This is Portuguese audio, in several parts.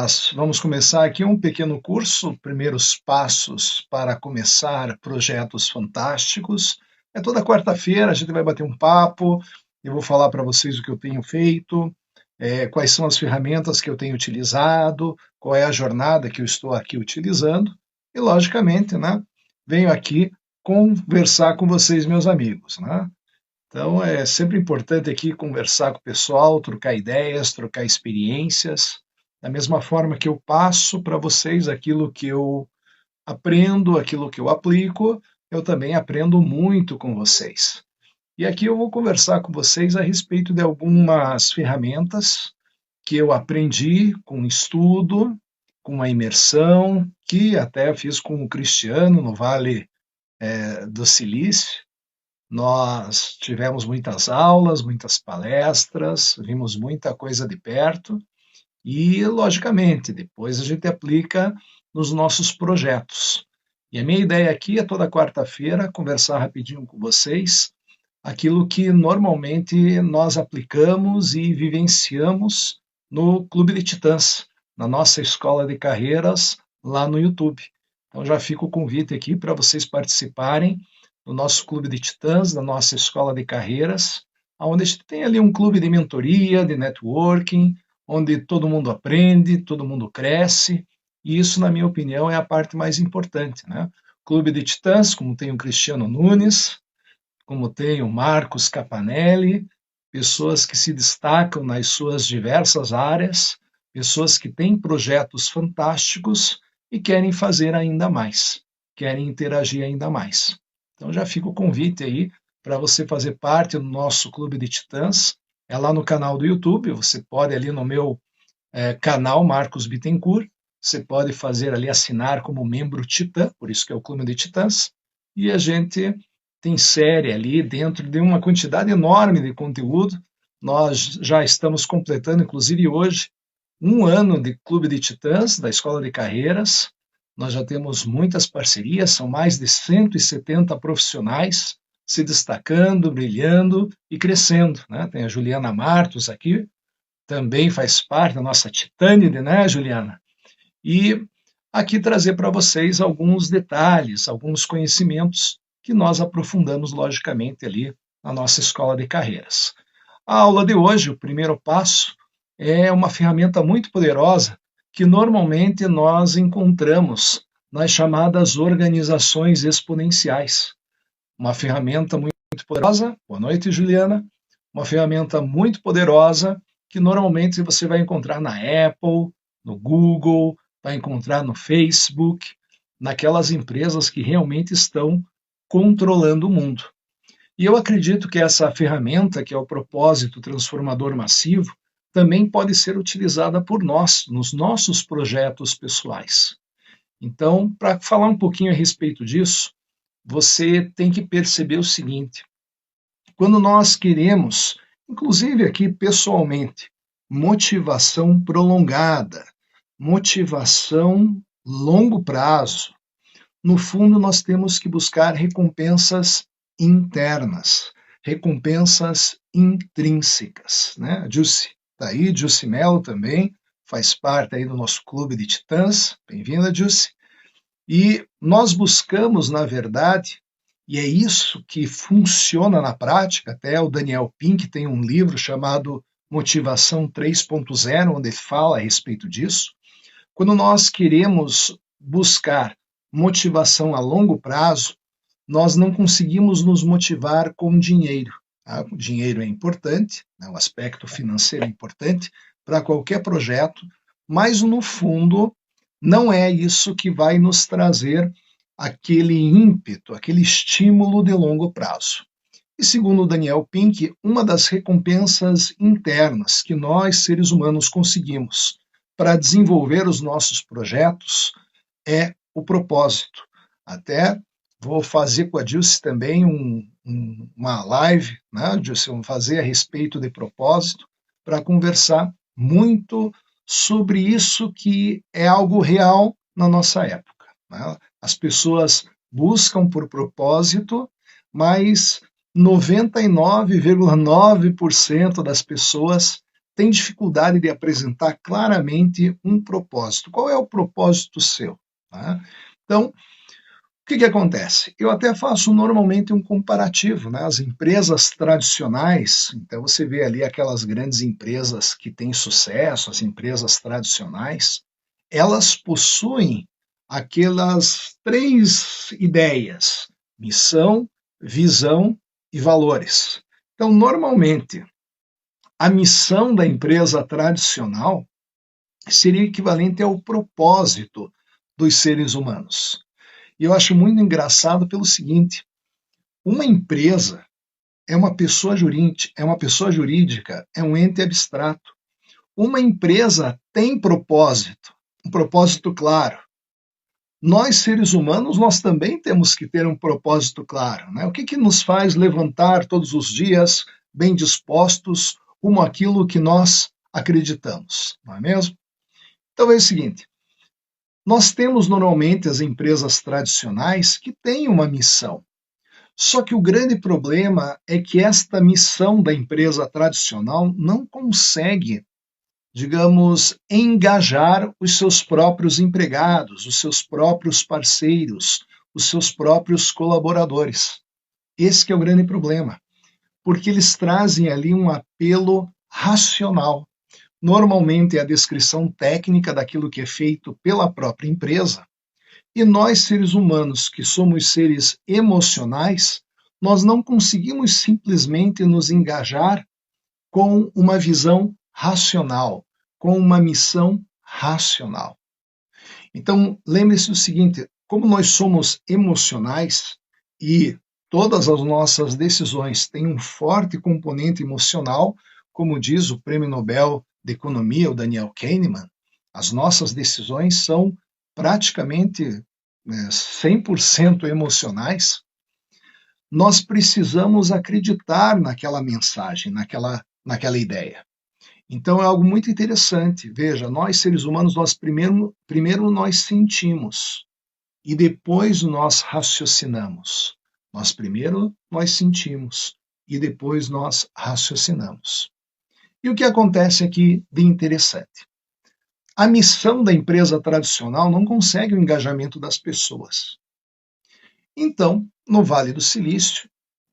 Nós vamos começar aqui um pequeno curso, primeiros passos para começar projetos fantásticos. É toda quarta-feira, a gente vai bater um papo, eu vou falar para vocês o que eu tenho feito, quais são as ferramentas que eu tenho utilizado, qual é a jornada que eu estou aqui utilizando, e logicamente, né, venho aqui conversar com vocês, meus amigos, né? Então é sempre importante aqui conversar com o pessoal, trocar ideias, trocar experiências, da mesma forma que eu passo para vocês aquilo que eu aprendo, aquilo que eu aplico, eu também aprendo muito com vocês. E aqui eu vou conversar com vocês a respeito de algumas ferramentas que eu aprendi com estudo, com a imersão, que até fiz com o Cristiano no Vale do Silício. Nós tivemos muitas aulas, muitas palestras, vimos muita coisa de perto e, logicamente, depois a gente aplica nos nossos projetos. E a minha ideia aqui é toda quarta-feira conversar rapidinho com vocês aquilo que normalmente nós aplicamos e vivenciamos no Clube de Titãs, na nossa escola de carreiras lá no YouTube. Então já fica o convite aqui para vocês participarem do nosso Clube de Titãs, da nossa escola de carreiras, onde a gente tem ali um clube de mentoria, de networking, onde todo mundo aprende, todo mundo cresce, e isso, na minha opinião, é a parte mais importante, né? Clube de Titãs, como tem o Cristiano Nunes, como tem o Marcos Capanelli, pessoas que se destacam nas suas diversas áreas, pessoas que têm projetos fantásticos e querem fazer ainda mais, querem interagir ainda mais. Então já fica o convite aí para você fazer parte do nosso Clube de Titãs. É lá no canal do YouTube, você pode ali no meu canal Marcos Bittencourt, você pode fazer ali assinar como membro Titã, por isso que é o Clube de Titãs, e a gente tem série ali dentro de uma quantidade enorme de conteúdo. Nós já estamos completando, inclusive hoje, um ano de Clube de Titãs, da Escola de Carreiras. Nós já temos muitas parcerias, são mais de 170 profissionais se destacando, brilhando e crescendo, né? Tem a Juliana Martos aqui, também faz parte da nossa Titânide, né, Juliana? E aqui trazer para vocês alguns detalhes, alguns conhecimentos que nós aprofundamos, logicamente, ali na nossa escola de carreiras. A aula de hoje, o primeiro passo, é uma ferramenta muito poderosa que normalmente nós encontramos nas chamadas organizações exponenciais. Uma ferramenta muito poderosa, boa noite, Juliana, uma ferramenta muito poderosa que normalmente você vai encontrar na Apple, no Google, vai encontrar no Facebook, naquelas empresas que realmente estão controlando o mundo. E eu acredito que essa ferramenta, que é o propósito transformador massivo, também pode ser utilizada por nós, nos nossos projetos pessoais. Então, para falar um pouquinho a respeito disso, você tem que perceber o seguinte: quando nós queremos, inclusive aqui pessoalmente, motivação prolongada, motivação longo prazo, no fundo nós temos que buscar recompensas internas, recompensas intrínsecas, né? A Jussi está aí, Jussi Mello também faz parte aí do nosso clube de titãs. Bem-vinda, Jussi. E nós buscamos, na verdade, e é isso que funciona na prática, até o Daniel Pink tem um livro chamado Motivação 3.0, onde ele fala a respeito disso. Quando nós queremos buscar motivação a longo prazo, nós não conseguimos nos motivar com dinheiro. Tá? O dinheiro é importante, né? O aspecto financeiro é importante para qualquer projeto, mas no fundo não é isso que vai nos trazer aquele ímpeto, aquele estímulo de longo prazo. E segundo Daniel Pink, uma das recompensas internas que nós, seres humanos, conseguimos para desenvolver os nossos projetos é o propósito. Até vou fazer com a Dilce também uma live, né, Dilce, vamos fazer a respeito de propósito, para conversar muito sobre isso que é algo real na nossa época, né? As pessoas buscam por propósito, mas 99,9% das pessoas tem dificuldade de apresentar claramente um propósito. Qual é o propósito seu? Tá? Então, o que acontece? Eu até faço normalmente um comparativo, né? As empresas tradicionais, então você vê ali aquelas grandes empresas que têm sucesso, as empresas tradicionais, elas possuem aquelas três ideias: missão, visão e valores. Então, normalmente, a missão da empresa tradicional seria equivalente ao propósito dos seres humanos. E eu acho muito engraçado pelo seguinte: uma empresa é uma pessoa jurídica, é um ente abstrato. Uma empresa tem propósito, um propósito claro. Nós, seres humanos, nós também temos que ter um propósito claro, né? O que nos faz levantar todos os dias bem dispostos rumo àquilo que nós acreditamos, não é mesmo? Então é o seguinte: nós temos normalmente as empresas tradicionais que têm uma missão. Só que o grande problema é que esta missão da empresa tradicional não consegue, digamos, engajar os seus próprios empregados, os seus próprios parceiros, os seus próprios colaboradores. Esse que é o grande problema, porque eles trazem ali um apelo racional. Normalmente é a descrição técnica daquilo que é feito pela própria empresa, e nós, seres humanos, que somos seres emocionais, nós não conseguimos simplesmente nos engajar com uma visão racional, com uma missão racional. Então, lembre-se do seguinte: como nós somos emocionais e todas as nossas decisões têm um forte componente emocional, como diz o Prêmio Nobel de Economia, o Daniel Kahneman, as nossas decisões são praticamente 100% emocionais. Nós precisamos acreditar naquela mensagem, naquela ideia. Então é algo muito interessante. Veja, nós seres humanos, nós primeiro nós sentimos e depois nós raciocinamos. Nós sentimos e depois nós raciocinamos. E o que acontece aqui de interessante? A missão da empresa tradicional não consegue o engajamento das pessoas. Então, no Vale do Silício,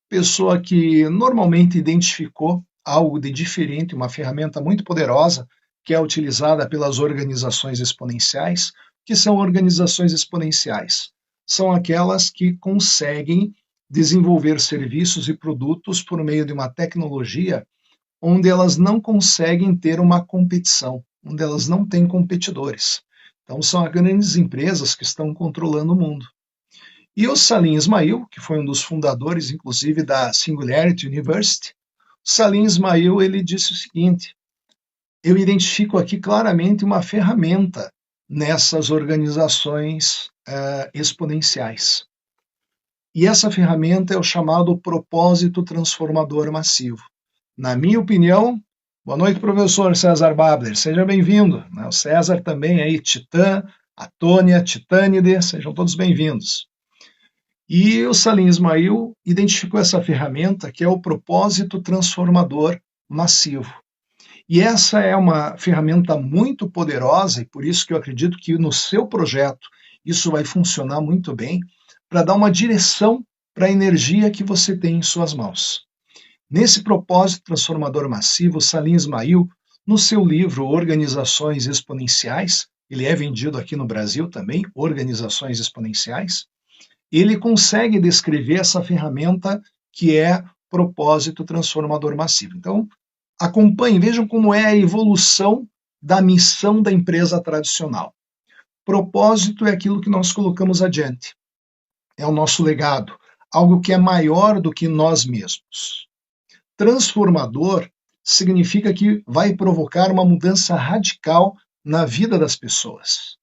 pessoa que normalmente identificou algo de diferente, uma ferramenta muito poderosa que é utilizada pelas organizações exponenciais. Que são organizações exponenciais? São aquelas que conseguem desenvolver serviços e produtos por meio de uma tecnologia onde elas não conseguem ter uma competição, onde elas não têm competidores. Então, são as grandes empresas que estão controlando o mundo. E o Salim Ismail, que foi um dos fundadores, inclusive, da Singularity University, Salim Ismail, ele disse o seguinte: eu identifico aqui claramente uma ferramenta nessas organizações exponenciais. E essa ferramenta é o chamado propósito transformador massivo. Na minha opinião, boa noite, professor César Babler, seja bem-vindo. O César também aí, Titã, a Tônia, Titânide, sejam todos bem-vindos. E o Salim Ismail identificou essa ferramenta que é o propósito transformador massivo. E essa é uma ferramenta muito poderosa e por isso que eu acredito que no seu projeto isso vai funcionar muito bem para dar uma direção para a energia que você tem em suas mãos. Nesse propósito transformador massivo, Salim Ismail, no seu livro Organizações Exponenciais, ele é vendido aqui no Brasil também, Organizações Exponenciais, ele consegue descrever essa ferramenta que é propósito transformador massivo. Então, acompanhem, vejam como é a evolução da missão da empresa tradicional. Propósito é aquilo que nós colocamos adiante, é o nosso legado, algo que é maior do que nós mesmos. Transformador significa que vai provocar uma mudança radical na vida das pessoas.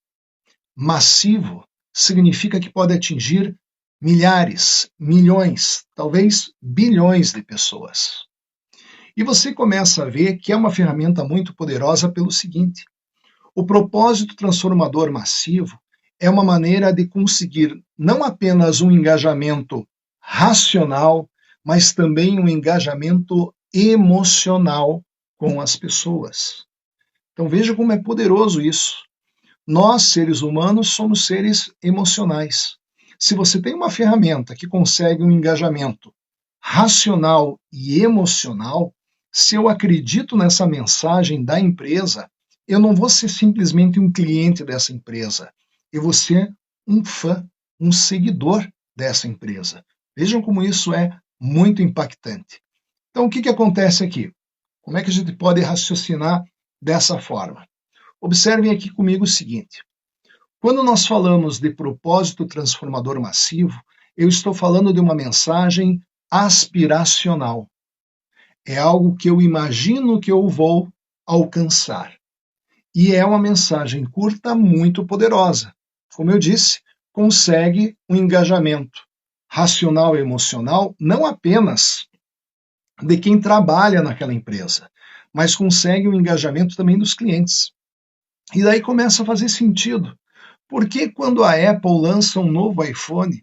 Massivo significa que pode atingir milhares, milhões, talvez bilhões de pessoas. E você começa a ver que é uma ferramenta muito poderosa pelo seguinte: o propósito transformador massivo é uma maneira de conseguir não apenas um engajamento racional, mas também um engajamento emocional com as pessoas. Então veja como é poderoso isso. Nós, seres humanos, somos seres emocionais. Se você tem uma ferramenta que consegue um engajamento racional e emocional, se eu acredito nessa mensagem da empresa, eu não vou ser simplesmente um cliente dessa empresa, eu vou ser um fã, um seguidor dessa empresa. Vejam como isso é muito impactante. Então, o que acontece aqui? Como é que a gente pode raciocinar dessa forma? Observem aqui comigo o seguinte: quando nós falamos de propósito transformador massivo, eu estou falando de uma mensagem aspiracional. É algo que eu imagino que eu vou alcançar. E é uma mensagem curta muito poderosa. Como eu disse, consegue um engajamento racional e emocional não apenas de quem trabalha naquela empresa, mas consegue um engajamento também dos clientes. E daí começa a fazer sentido. Porque quando a Apple lança um novo iPhone,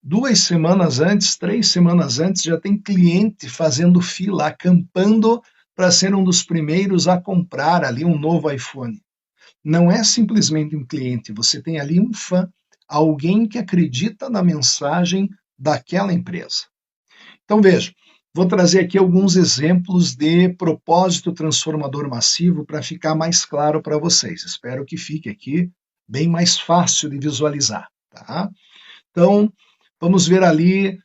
2 semanas antes, 3 semanas antes, já tem cliente fazendo fila, acampando para ser um dos primeiros a comprar ali um novo iPhone. Não é simplesmente um cliente, você tem ali um fã, alguém que acredita na mensagem daquela empresa. Então veja, vou trazer aqui alguns exemplos de propósito transformador massivo para ficar mais claro para vocês. Espero que fique aqui bem mais fácil de visualizar. Tá? Então, vamos ver ali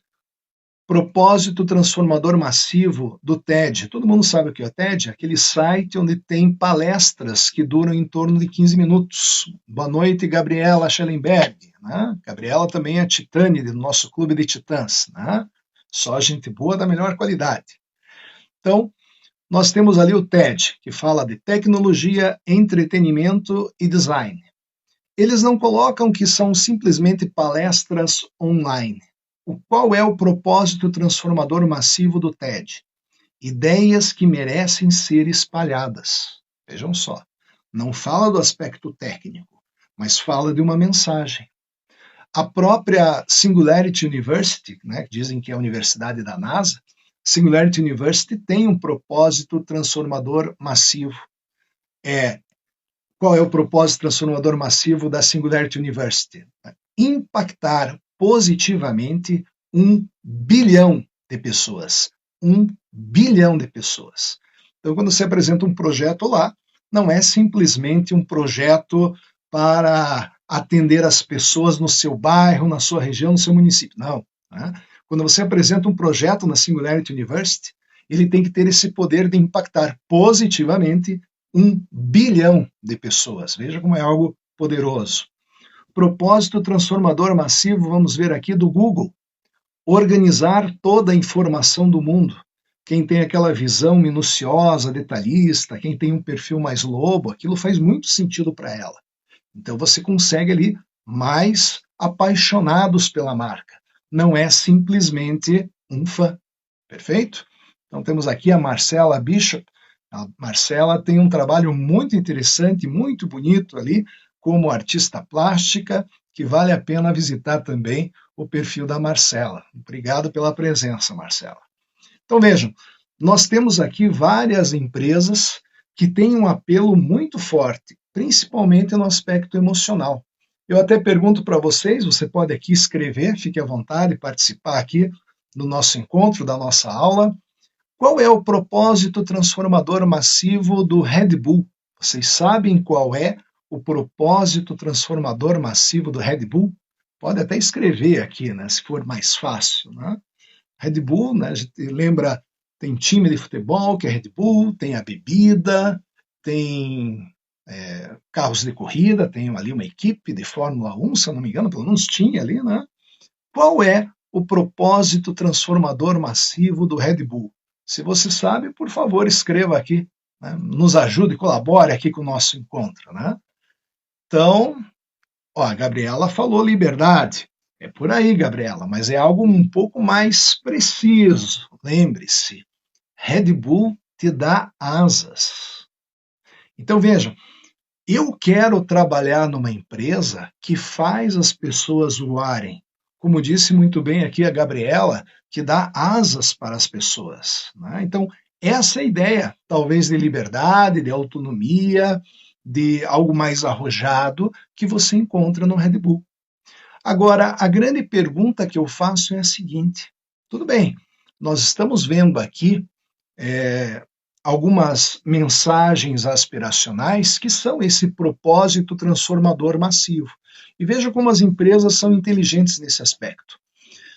propósito transformador massivo do TED. Todo mundo sabe o que é o TED? Aquele site onde tem palestras que duram em torno de 15 minutos. Boa noite, Gabriela Schellenberg. Né? Gabriela também é titane do nosso clube de titãs. Né? Só gente boa da melhor qualidade. Então, nós temos ali o TED, que fala de tecnologia, entretenimento e design. Eles não colocam que são simplesmente palestras online. Qual é o propósito transformador massivo do TED? Ideias que merecem ser espalhadas. Vejam só, não fala do aspecto técnico, mas fala de uma mensagem. A própria Singularity University, né, que dizem que é a universidade da NASA, Singularity University tem um propósito transformador massivo. Qual é o propósito transformador massivo da Singularity University? Impactar positivamente 1 bilhão de pessoas. 1 bilhão de pessoas. Então, quando você apresenta um projeto lá, não é simplesmente um projeto para atender as pessoas no seu bairro, na sua região, no seu município. Não. Né? Quando você apresenta um projeto na Singularity University, ele tem que ter esse poder de impactar positivamente 1 bilhão de pessoas. Veja como é algo poderoso. Propósito transformador massivo, vamos ver aqui, do Google. Organizar toda a informação do mundo. Quem tem aquela visão minuciosa, detalhista, quem tem um perfil mais lobo, aquilo faz muito sentido para ela. Então você consegue ali mais apaixonados pela marca. Não é simplesmente um fã. Perfeito? Então temos aqui a Marcela Bishop. A Marcela tem um trabalho muito interessante, muito bonito ali, como artista plástica, que vale a pena visitar também o perfil da Marcela. Obrigado pela presença, Marcela. Então vejam, nós temos aqui várias empresas que têm um apelo muito forte, principalmente no aspecto emocional. Eu até pergunto para vocês, você pode aqui escrever, fique à vontade, participar aqui do nosso encontro, da nossa aula. Qual é o propósito transformador massivo do Red Bull? Vocês sabem qual é o propósito transformador massivo do Red Bull? Pode até escrever aqui, né, se for mais fácil. Né? Red Bull, né, a gente lembra, tem time de futebol que é Red Bull, tem a bebida, tem carros de corrida, tem ali uma equipe de Fórmula 1, se eu não me engano, pelo menos tinha ali, né? Qual é o propósito transformador massivo do Red Bull? Se você sabe, por favor, escreva aqui, né? Nos ajude, colabore aqui com o nosso encontro. Né? Então, a Gabriela falou liberdade. É por aí, Gabriela, mas é algo um pouco mais preciso. Lembre-se, Red Bull te dá asas. Então, vejam, eu quero trabalhar numa empresa que faz as pessoas voarem. Como disse muito bem aqui a Gabriela, que dá asas para as pessoas. Né? Então, Essa é a ideia, talvez de liberdade, de autonomia, de algo mais arrojado que você encontra no Red Bull. Agora, a grande pergunta que eu faço é a seguinte: tudo bem, nós estamos vendo aqui algumas mensagens aspiracionais que são esse propósito transformador massivo. E veja como as empresas são inteligentes nesse aspecto.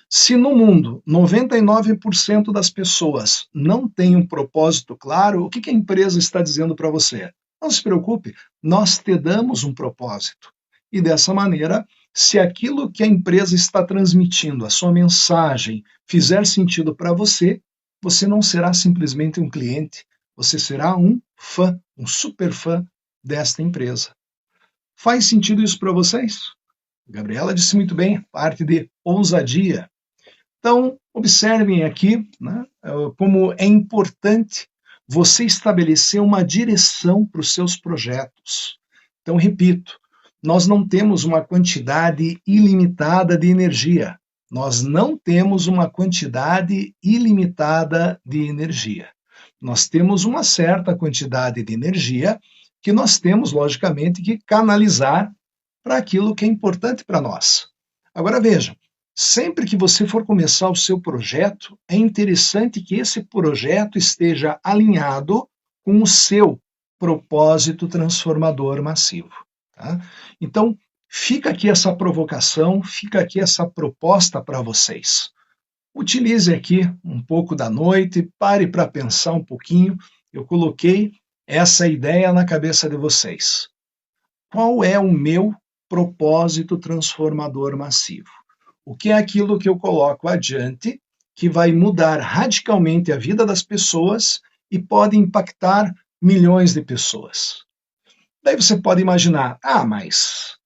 Se no mundo 99% das pessoas não têm um propósito claro, o que a empresa está dizendo para você? Não se preocupe, nós te damos um propósito. E dessa maneira, se aquilo que a empresa está transmitindo, a sua mensagem, fizer sentido para você, você não será simplesmente um cliente, você será um fã, um super fã desta empresa. Faz sentido isso para vocês? Gabriela disse muito bem, parte de ousadia. Então, observem aqui, né, como é importante você estabelecer uma direção para os seus projetos. Então, repito, nós não temos uma quantidade ilimitada de energia. Nós não temos uma quantidade ilimitada de energia. Nós temos uma certa quantidade de energia que nós temos, logicamente, que canalizar para aquilo que é importante para nós. Agora vejam, sempre que você for começar o seu projeto, é interessante que esse projeto esteja alinhado com o seu propósito transformador massivo. Tá? Então, fica aqui essa provocação, fica aqui essa proposta para vocês. Utilize aqui um pouco da noite, pare para pensar um pouquinho. Eu coloquei essa ideia na cabeça de vocês. Qual é o meu propósito transformador massivo? O que é aquilo que eu coloco adiante que vai mudar radicalmente a vida das pessoas e pode impactar milhões de pessoas? Daí você pode imaginar, mas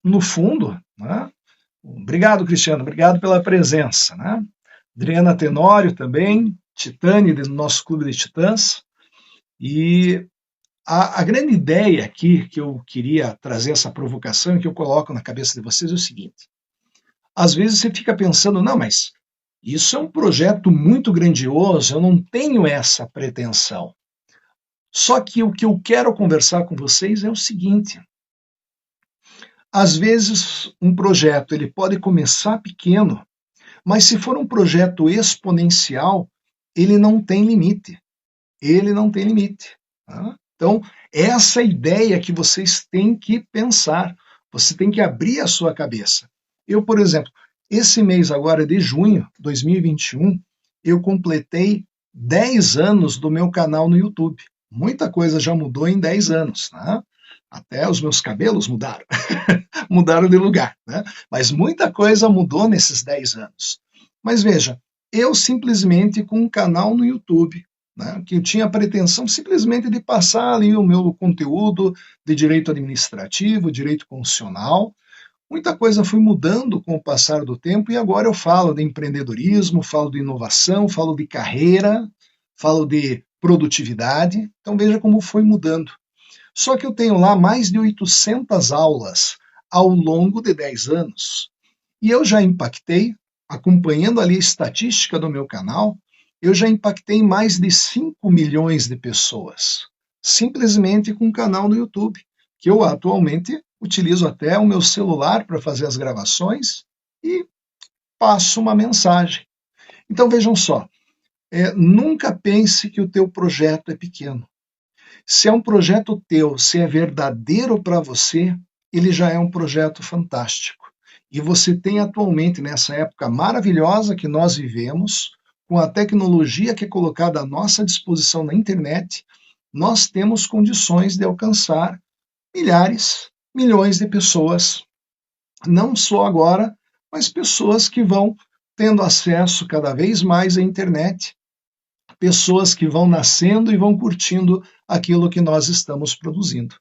no fundo, né? Obrigado, Cristiano, obrigado pela presença, né? Adriana Tenório também, Titane do nosso clube de titãs. E a grande ideia aqui que eu queria trazer essa provocação e que eu coloco na cabeça de vocês é o seguinte: às vezes você fica pensando, não, mas isso é um projeto muito grandioso, eu não tenho essa pretensão. Só que o que eu quero conversar com vocês é o seguinte: às vezes um projeto ele pode começar pequeno, mas se for um projeto exponencial, ele não tem limite. Ele não tem limite. Tá? Então, essa ideia que vocês têm que pensar. Você tem que abrir a sua cabeça. Eu, por exemplo, esse mês agora de junho de 2021, eu completei 10 anos do meu canal no YouTube. Muita coisa já mudou em 10 anos. Tá? Até os meus cabelos mudaram. Mudaram de lugar. Né? Mas muita coisa mudou nesses 10 anos. Mas veja, eu simplesmente com um canal no YouTube, né, que eu tinha a pretensão simplesmente de passar ali o meu conteúdo de direito administrativo, direito constitucional. Muita coisa foi mudando com o passar do tempo e agora eu falo de empreendedorismo, falo de inovação, falo de carreira, falo de produtividade. Então veja como foi mudando. Só que eu tenho lá mais de 800 aulas ao longo de 10 anos. E eu já impactei, acompanhando ali a estatística do meu canal, eu já impactei mais de 5 milhões de pessoas, simplesmente com um canal no YouTube, que eu atualmente utilizo até o meu celular para fazer as gravações e passo uma mensagem. Então vejam só, nunca pense que o teu projeto é pequeno. Se é um projeto teu, se é verdadeiro para você, ele já é um projeto fantástico. E você tem atualmente, nessa época maravilhosa que nós vivemos, com a tecnologia que é colocada à nossa disposição na internet, nós temos condições de alcançar milhares, milhões de pessoas, não só agora, mas pessoas que vão tendo acesso cada vez mais à internet, pessoas que vão nascendo e vão curtindo aquilo que nós estamos produzindo.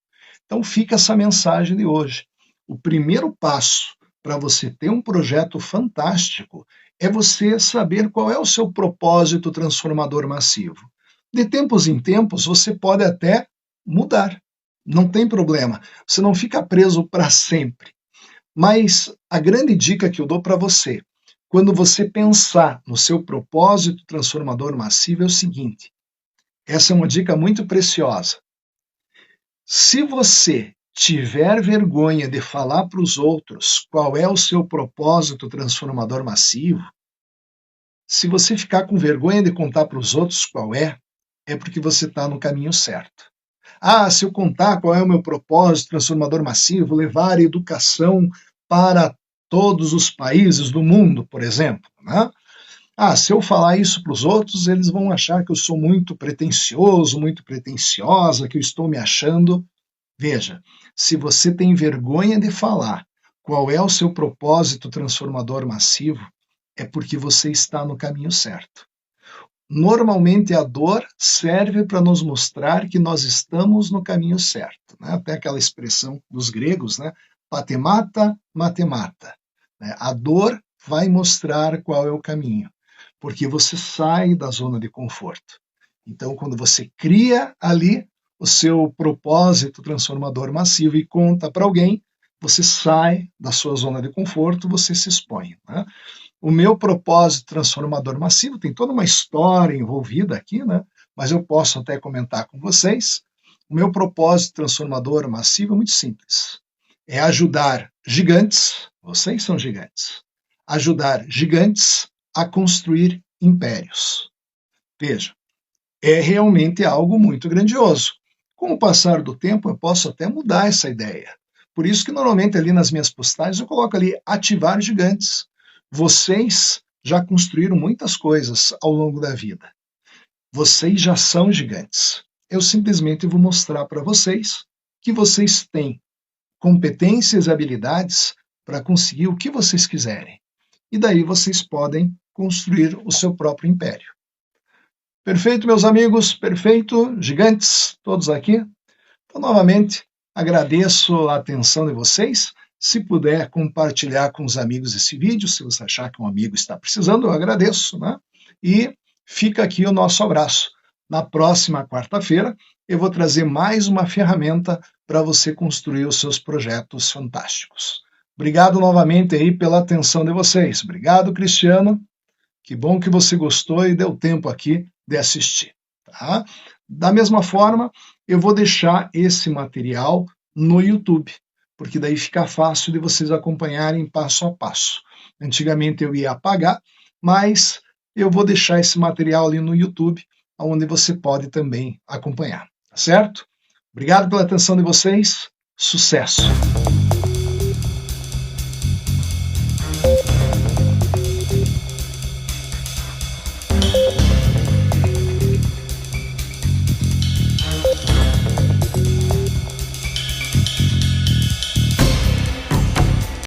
Então fica essa mensagem de hoje. O primeiro passo para você ter um projeto fantástico é você saber qual é o seu propósito transformador massivo. De tempos em tempos, você pode até mudar, não tem problema, você não fica preso para sempre. Mas a grande dica que eu dou para você, quando você pensar no seu propósito transformador massivo, é o seguinte: Essa é uma dica muito preciosa. Se você tiver vergonha de falar para os outros qual é o seu propósito transformador massivo, se você ficar com vergonha de contar para os outros qual é porque você está no caminho certo. Ah, se eu contar qual é o meu propósito transformador massivo, levar a educação para todos os países do mundo, por exemplo, né? Ah, se eu falar isso para os outros, eles vão achar que eu sou muito pretensioso, muito pretensiosa, que eu estou me achando. Veja, se você tem vergonha de falar qual é o seu propósito transformador massivo, é porque você está no caminho certo. Normalmente a dor serve para nos mostrar que nós estamos no caminho certo, né? Até aquela expressão dos gregos, né? Patemata, matemata. Né? A dor vai mostrar qual é o caminho, porque você sai da zona de conforto. Então, quando você cria ali o seu propósito transformador massivo e conta para alguém, você sai da sua zona de conforto, você se expõe. Né? O meu propósito transformador massivo tem toda uma história envolvida aqui, né? Mas eu posso até comentar com vocês. O meu propósito transformador massivo é muito simples. É ajudar gigantes, vocês são gigantes, ajudar gigantes a construir impérios. Veja, é realmente algo muito grandioso. Com o passar do tempo, eu posso até mudar essa ideia. Por isso que normalmente ali nas minhas postagens eu coloco ali ativar gigantes. Vocês já construíram muitas coisas ao longo da vida. Vocês já são gigantes. Eu simplesmente vou mostrar para vocês que vocês têm competências e habilidades para conseguir o que vocês quiserem. E daí vocês podem construir o seu próprio império. Perfeito, meus amigos, perfeito, gigantes, todos aqui. Então, novamente, agradeço a atenção de vocês. Se puder compartilhar com os amigos esse vídeo, se você achar que um amigo está precisando, eu agradeço, né? E fica aqui o nosso abraço. Na próxima quarta-feira, eu vou trazer mais uma ferramenta para você construir os seus projetos fantásticos. Obrigado novamente aí pela atenção de vocês. Obrigado, Cristiano. Que bom que você gostou e deu tempo aqui de assistir. Tá? Da mesma forma, eu vou deixar esse material no YouTube, porque daí fica fácil de vocês acompanharem passo a passo. Antigamente eu ia apagar, mas eu vou deixar esse material ali no YouTube, onde você pode também acompanhar, tá certo? Obrigado pela atenção de vocês, sucesso!